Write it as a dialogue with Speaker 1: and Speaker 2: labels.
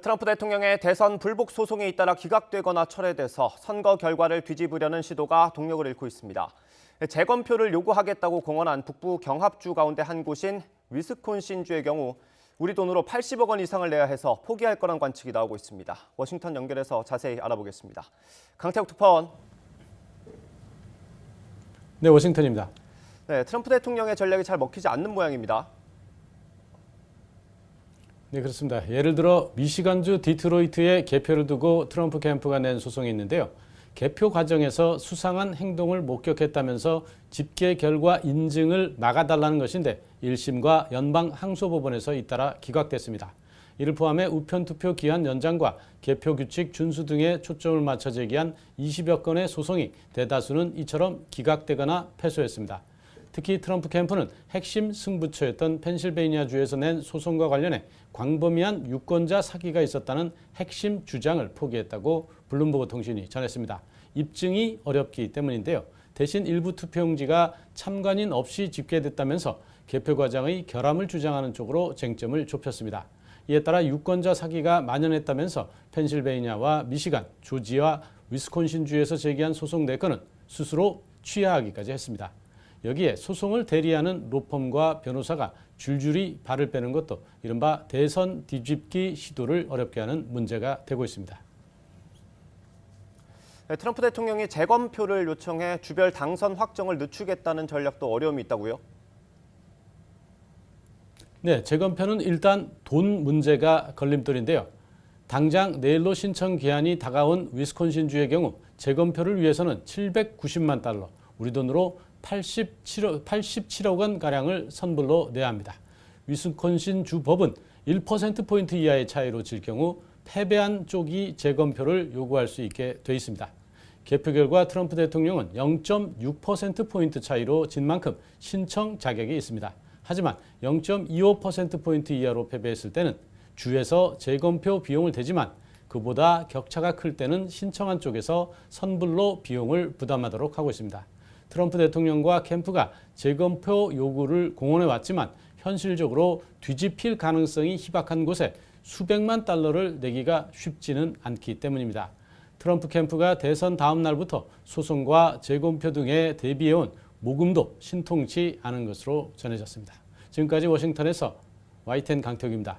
Speaker 1: 트럼프 대통령의 대선 불복 소송에 잇따라 기각되거나 철회돼서 선거 결과를 뒤집으려는 시도가 동력을 잃고 있습니다. 재검표를 요구하겠다고 공언한 북부 경합주 가운데 한 곳인 위스콘신주의 경우 우리 돈으로 80억 원 이상을 내야 해서 포기할 거란 관측이 나오고 있습니다. 워싱턴 연결해서 자세히 알아보겠습니다. 강태욱 특파원.
Speaker 2: 네, 워싱턴입니다.
Speaker 1: 네, 트럼프 대통령의 전략이 잘 먹히지 않는 모양입니다.
Speaker 2: 네, 그렇습니다. 예를 들어 미시간주 디트로이트에 개표를 두고 트럼프 캠프가 낸 소송이 있는데요. 개표 과정에서 수상한 행동을 목격했다면서 집계 결과 인증을 막아달라는 것인데 1심과 연방 항소법원에서 잇따라 기각됐습니다. 이를 포함해 우편 투표 기한 연장과 개표 규칙 준수 등에 초점을 맞춰 제기한 20여 건의 소송이 대다수는 이처럼 기각되거나 패소했습니다. 특히 트럼프 캠프는 핵심 승부처였던 펜실베이니아주에서 낸 소송과 관련해 광범위한 유권자 사기가 있었다는 핵심 주장을 포기했다고 블룸버그 통신이 전했습니다. 입증이 어렵기 때문인데요. 대신 일부 투표용지가 참관인 없이 집계됐다면서 개표 과정의 결함을 주장하는 쪽으로 쟁점을 좁혔습니다. 이에 따라 유권자 사기가 만연했다면서 펜실베이니아와 미시간, 조지와 위스콘신주에서 제기한 소송 4건은 스스로 취하하기까지 했습니다. 여기에 소송을 대리하는 로펌과 변호사가 줄줄이 발을 빼는 것도 이른바 대선 뒤집기 시도를 어렵게 하는 문제가 되고 있습니다.
Speaker 1: 네, 트럼프 대통령이 재검표를 요청해 주별 당선 확정을 늦추겠다는 전략도 어려움이 있다고요?
Speaker 2: 네, 재검표는 일단 돈 문제가 걸림돌인데요. 당장 내일로 신청 기한이 다가온 위스콘신주의 경우 재검표를 위해서는 790만 달러, 우리 돈으로 87억 원가량을 선불로 내야 합니다. 위스콘신 주법은 1%포인트 이하의 차이로 질 경우 패배한 쪽이 재검표를 요구할 수 있게 돼 있습니다. 개표 결과 트럼프 대통령은 0.6%포인트 차이로 진 만큼 신청 자격이 있습니다. 하지만 0.25%포인트 이하로 패배했을 때는 주에서 재검표 비용을 대지만 그보다 격차가 클 때는 신청한 쪽에서 선불로 비용을 부담하도록 하고 있습니다. 트럼프 대통령과 캠프가 재검표 요구를 공언해왔지만 현실적으로 뒤집힐 가능성이 희박한 곳에 수백만 달러를 내기가 쉽지는 않기 때문입니다. 트럼프 캠프가 대선 다음 날부터 소송과 재검표 등에 대비해온 모금도 신통치 않은 것으로 전해졌습니다. 지금까지 워싱턴에서 YTN 강태욱입니다.